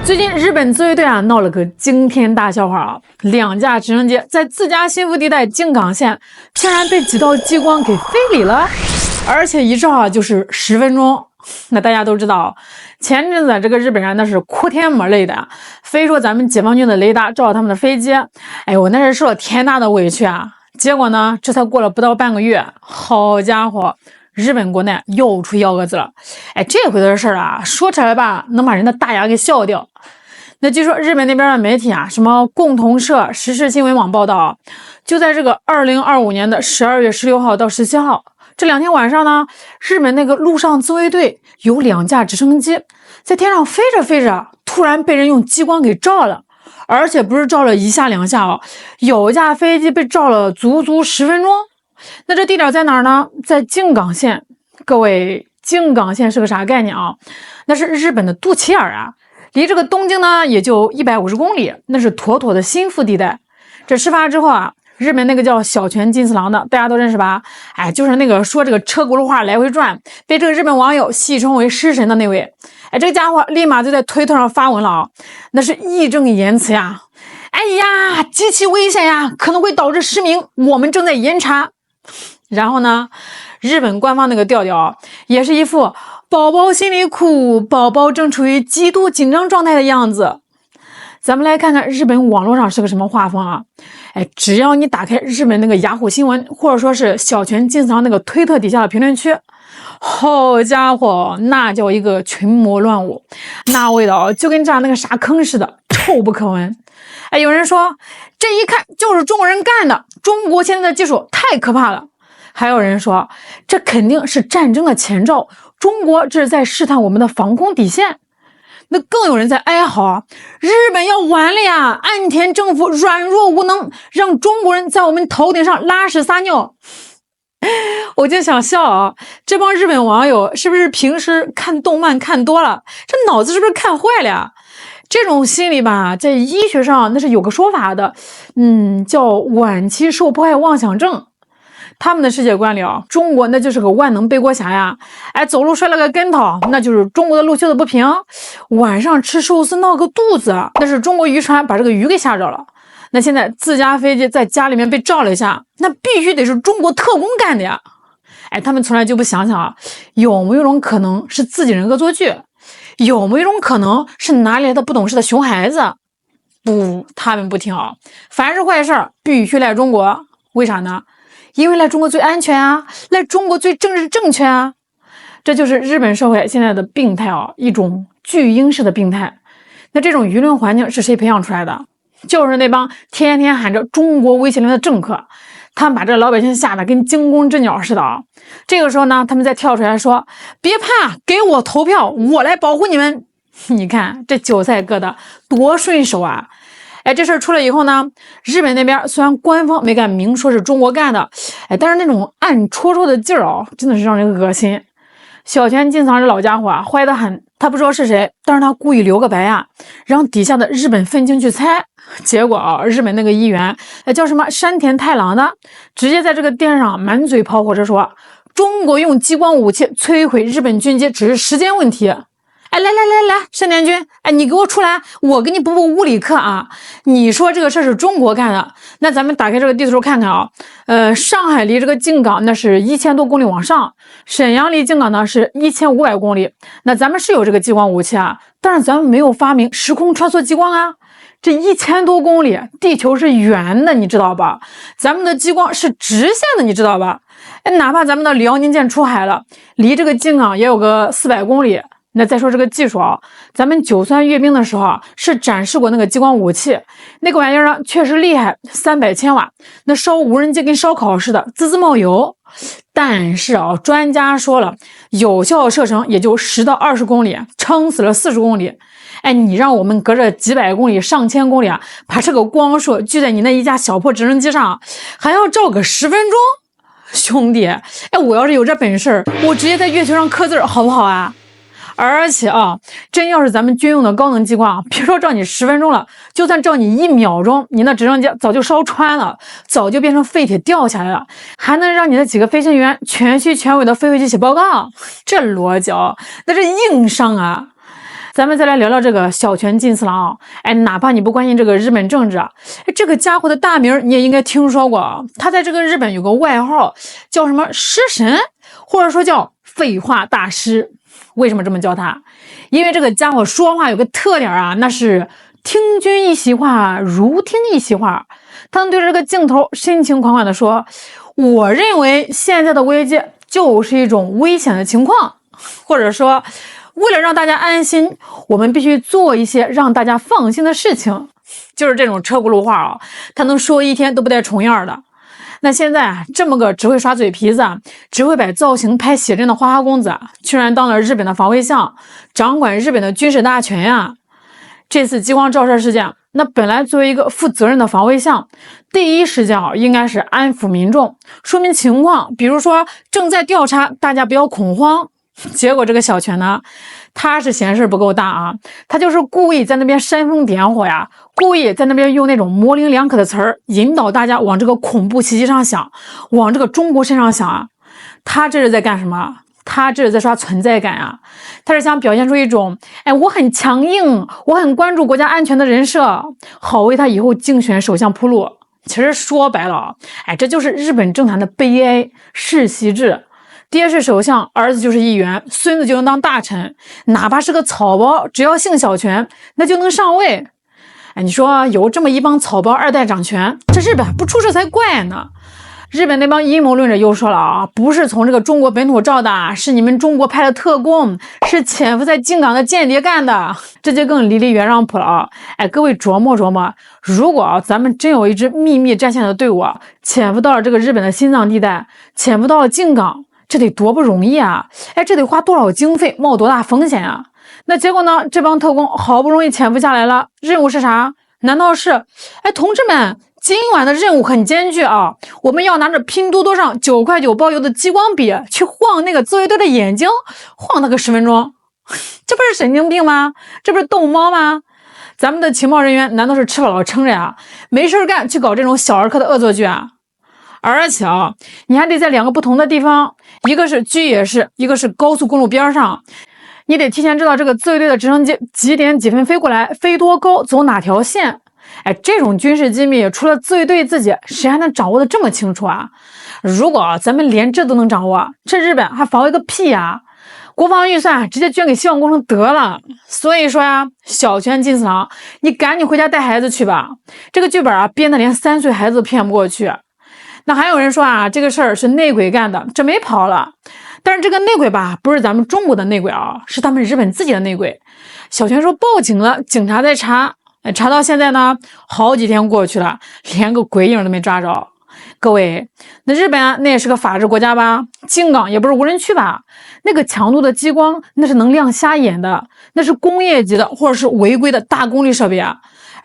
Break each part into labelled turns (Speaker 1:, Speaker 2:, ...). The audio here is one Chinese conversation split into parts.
Speaker 1: 最近日本自卫队闹了个惊天大笑话啊！2架直升机在自家心腹地带静冈县，竟然被几道激光给非礼了，而且一照就是10分钟。那大家都知道，前阵子这个日本人那是哭天抹泪的，非说咱们解放军的雷达照到他们的飞机，哎呦，那是受了天大的委屈啊！结果呢，这才过了不到半个月，好家伙！日本国内又出幺蛾子了，哎，这回的事儿啊，说起来吧，能把人的大牙给笑掉。那据说日本那边的媒体啊，什么共同社、时事新闻网报道，就在这个2025年的12月16号到17号这2天晚上呢，日本那个陆上自卫队有2架直升机在天上飞着飞着，突然被人用激光给照了，而且不是照了1下2下哦，有一架飞机被照了足足10分钟。那这地点在哪儿呢？在静冈县。各位，静冈县是个啥概念啊？那是日本的肚脐眼啊，离这个东京呢也就150公里，那是妥妥的心腹地带。这事发之后啊，日本那个叫小泉进次郎的，大家都认识吧？哎，就是那个说这个车轱辘话来回转，被这个日本网友戏称为尸神的那位。哎，这个家伙立马就在推特上发文了啊，那是义正言辞呀。哎呀，极其危险呀，可能会导致失明，我们正在严查。然后呢，日本官方那个调调也是一副宝宝心里苦，宝宝正处于极度紧张状态的样子。咱们来看看日本网络上是个什么画风啊？哎，只要你打开日本那个雅虎新闻，或者说是小泉进次郎那个推特底下的评论区，好家伙，那叫一个群魔乱舞，那味道就跟炸那个啥坑似的，臭不可闻。哎，有人说这一看就是中国人干的，中国现在的技术太可怕了。还有人说这肯定是战争的前兆，中国这是在试探我们的防空底线。那更有人在哀嚎啊，日本要完了呀，岸田政府软弱无能，让中国人在我们头顶上拉屎撒尿。我就想笑啊，这帮日本网友是不是平时看动漫看多了，这脑子是不是看坏了呀？这种心理吧，在医学上那是有个说法的，叫晚期受迫害妄想症。他们的世界观里啊，中国那就是个万能背锅侠呀！哎，走路摔了个跟头，那就是中国的路修的不平；晚上吃寿司闹个肚子，那是中国渔船把这个鱼给吓着了。那现在自家飞机在家里面被照了一下，那必须得是中国特工干的呀！哎，他们从来就不想想啊，有没有一种可能是自己人恶作剧？有没有一种可能是哪里来的不懂事的熊孩子？不，他们不听啊！凡是坏事必须赖中国，为啥呢？因为来中国最安全啊，来中国最政治正确啊，这就是日本社会现在的病态啊，一种巨婴式的病态。那这种舆论环境是谁培养出来的？就是那帮天天喊着中国威胁论的政客，他们把这老百姓吓得跟惊弓之鸟似的啊。这个时候呢，他们再跳出来说，别怕，给我投票，我来保护你们。你看这韭菜割的多顺手啊！哎，这事儿出来以后呢，日本那边虽然官方没敢明说是中国干的，哎，但是那种暗戳戳的劲儿啊，真的是让人恶心。小泉进次郎这老家伙啊，坏得很，他不说是谁，但是他故意留个白啊，让底下的日本愤青去猜。结果啊，日本那个议员叫什么山田太郎的，直接在这个电视上满嘴跑火车说，中国用激光武器摧毁日本军机只是时间问题。哎，来，山田君，哎，你给我出来，我给你补物理课啊！你说这个事是中国干的，那咱们打开这个地图看看啊，上海离这个静冈那是1000多公里往上，沈阳离静冈呢是1500公里，那咱们是有这个激光武器啊，但是咱们没有发明时空穿梭激光啊。这1000多公里，地球是圆的，你知道吧？咱们的激光是直线的，你知道吧？哎，哪怕咱们的辽宁舰出海了，离这个静冈也有个400公里。那再说这个技术啊，咱们9三阅兵的时候啊，是展示过那个激光武器，那个玩意儿呢确实厉害，300千瓦，那烧无人机跟烧烤似的，滋滋冒油。但是啊，专家说了，有效射程也就10到20公里，撑死了40公里。哎，你让我们隔着几百公里、上千公里啊，把这个光束聚在你那一架小破直升机上，还要照个10分钟，兄弟，哎，我要是有这本事，我直接在月球上刻字好不好啊？而且啊，真要是咱们军用的高能激光，别说照你10分钟了，就算照你1秒钟，你那直升机早就烧穿了，早就变成废铁掉下来了，还能让你的几个飞行员全虚全伪的飞回去写报告，这逻辑啊，那是硬伤啊！咱们再来聊聊这个小泉进次郎。哪怕你不关心这个日本政治，这个家伙的大名你也应该听说过。他在这个日本有个外号叫什么诗神，或者说叫废话大师。为什么这么叫他？因为这个家伙说话有个特点啊，那是听君一席话，如听一席话。他能对着这个镜头深情款款地说，我认为现在的危机就是一种危险的情况，或者说为了让大家安心，我们必须做一些让大家放心的事情。就是这种车轱辘话啊，他能说一天都不带重样的。那现在这么个只会耍嘴皮子，只会摆造型拍写真的花花公子，居然当了日本的防卫相，掌管日本的军事大权呀！这次激光照射事件，那本来作为一个负责任的防卫相，第一时间应该是安抚民众，说明情况，比如说正在调查，大家不要恐慌。结果这个小泉呢，他是嫌事不够大啊，他就是故意在那边煽风点火呀，故意在那边用那种模棱两可的词儿，引导大家往这个恐怖袭击上想，往这个中国身上想啊。他这是在干什么？他这是在刷存在感啊，他是想表现出一种我很强硬，我很关注国家安全的人设，好为他以后竞选首相铺路。其实说白了这就是日本政坛的悲哀，世袭制。爹是首相，儿子就是议员，孙子就能当大臣，哪怕是个草包，只要姓小泉，那就能上位。你说有这么一帮草包二代掌权，这日本不出事才怪呢。日本那帮阴谋论者又说了啊，不是从这个中国本土照的，是你们中国派的特工，是潜伏在京港的间谍干的，这就更离原让谱了啊！各位琢磨琢磨，如果咱们真有一支秘密战线的队伍，潜伏到了这个日本的心脏地带，潜伏到了京港，这得多不容易啊！这得花多少经费，冒多大风险啊！那结果呢？这帮特工好不容易潜伏下来了，任务是啥？难道是同志们，今晚的任务很艰巨啊！我们要拿着拼多多上9块9包邮的激光笔去晃那个自卫队的眼睛，晃他个10分钟，这不是神经病吗？这不是逗猫吗？咱们的情报人员难道是吃饱了撑着呀？没事干去搞这种小儿科的恶作剧啊？而且你还得在2个不同的地方，一个是居野市，一个是高速公路边上，你得提前知道这个自卫队的直升机几点几分飞过来，飞多高，走哪条线。这种军事机密，除了自卫队自己，谁还能掌握的这么清楚啊？如果咱们连这都能掌握，这日本还防卫个屁呀！国防预算直接捐给希望工程得了。所以说呀，小泉进次郎，你赶紧回家带孩子去吧。这个剧本编的连3岁孩子都骗不过去。那还有人说这个事儿是内鬼干的，这没跑了。但是这个内鬼吧，不是咱们中国的内鬼是他们日本自己的内鬼。小泉说报警了，警察在查，查到现在呢，好几天过去了，连个鬼影都没抓着。各位，那日本那也是个法治国家吧？京港也不是无人区吧？那个强度的激光，那是能亮瞎眼的，那是工业级的或者是违规的大功率设备啊。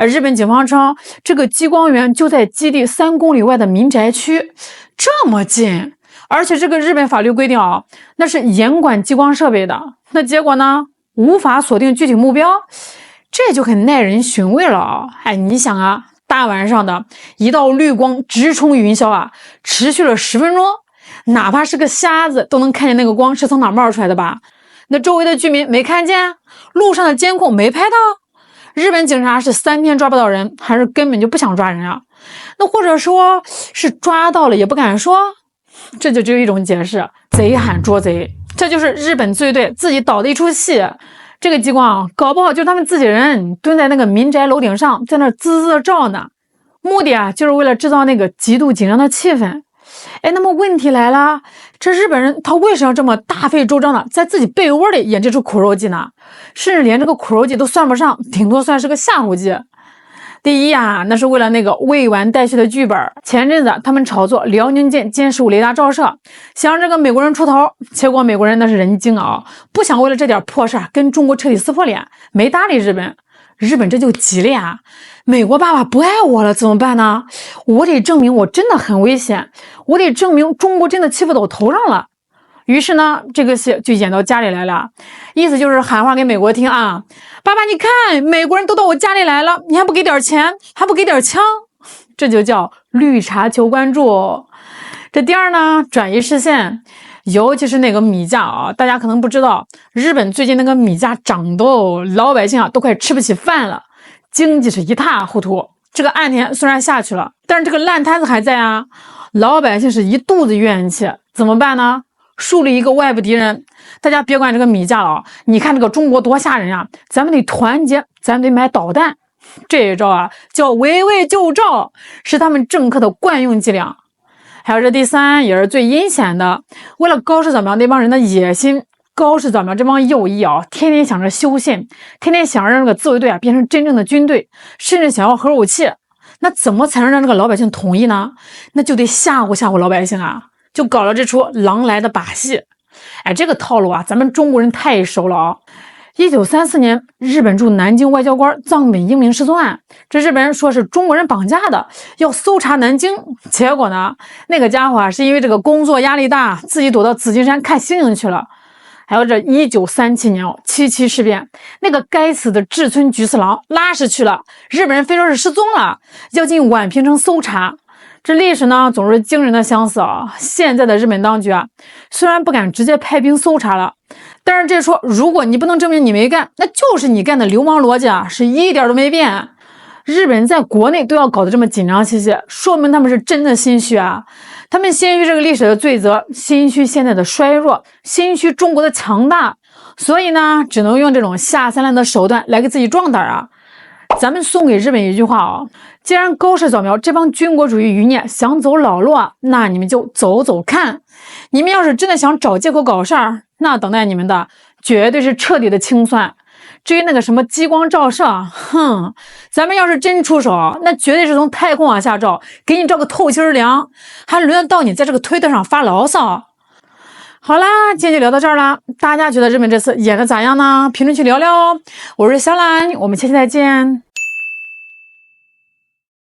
Speaker 1: 日本警方称，这个激光源就在基地3公里外的民宅区，这么近。而且这个日本法律规定那是严管激光设备的。那结果呢？无法锁定具体目标，这就很耐人寻味了你想大晚上的一道绿光直冲云霄持续了10分钟，哪怕是个瞎子都能看见那个光是从哪冒出来的吧？那周围的居民没看见，路上的监控没拍到。日本警察是3天抓不到人，还是根本就不想抓人啊？那或者说是抓到了也不敢说？这就只有一种解释，贼喊捉贼。这就是日本自卫队自己导的一出戏。这个激光搞不好就是他们自己人蹲在那个民宅楼顶上，在那滋滋的照呢，目的就是为了制造那个极度紧张的气氛。那么问题来了，这日本人他为什么要这么大费周章的在自己被窝里演这出苦肉计呢？甚至连这个苦肉计都算不上，顶多算是个吓唬计。第一那是为了那个未完待续的剧本。前阵子他们炒作辽宁舰歼15雷达照射，想让这个美国人出头，结果美国人那是人精不想为了这点破事跟中国彻底撕破脸，没搭理日本。日本这就急了美国爸爸不爱我了怎么办呢？我得证明我真的很危险，我得证明中国真的欺负到我头上了。于是呢，这个戏就演到家里来了，意思就是喊话给美国听爸爸你看，美国人都到我家里来了，你还不给点钱，还不给点枪，这就叫绿茶求关注。这第二呢，转移视线，尤其是那个米价啊，大家可能不知道，日本最近那个米价涨的老百姓啊都快吃不起饭了，经济是一塌糊涂。这个岸田虽然下去了，但是这个烂摊子还在啊，老百姓是一肚子怨气，怎么办呢？树立一个外部敌人，大家别管这个米价了啊！你看这个中国多吓人啊！咱们得团结，咱们得买导弹。这一招啊，叫围魏救赵，是他们政客的惯用伎俩。还有这第三，也是最阴险的，为了高市早苗那帮人的野心，高市早苗这帮右翼啊，天天想着修宪，天天想让这个自卫队啊变成真正的军队，甚至想要核武器。那怎么才能让这个老百姓同意呢？那就得吓唬吓唬老百姓啊！就搞了这出狼来的把戏。哎，这个套路啊，咱们中国人太熟了啊。1934年，日本驻南京外交官藏本英明失踪案，这日本人说是中国人绑架的，要搜查南京。结果呢，那个家伙啊，是因为这个工作压力大，自己躲到紫金山看星星去了。还有这1937年7·7事变，那个该死的志村菊次郎拉屎去了，日本人非说是失踪了，要进宛平城搜查。这历史呢，总是惊人的相似啊！现在的日本当局啊，虽然不敢直接派兵搜查了，但是这说如果你不能证明你没干，那就是你干的流氓逻辑啊，是一点都没变。日本人在国内都要搞得这么紧张兮兮，说明他们是真的心虚啊！他们心虚这个历史的罪责，心虚现在的衰弱，心虚中国的强大，所以呢，只能用这种下三滥的手段来给自己壮胆啊！咱们送给日本一句话啊，既然高市早苗这帮军国主义余孽想走老路啊，那你们就走走看。你们要是真的想找借口搞事儿，那等待你们的绝对是彻底的清算。至于那个什么激光照射，哼，咱们要是真出手，那绝对是从太空往下照，给你照个透心凉，还轮得到你在这个推特上发牢骚。好啦，今天就聊到这儿了，大家觉得日本这次演的咋样呢？评论区聊聊哦。我是小兰，我们下期再见。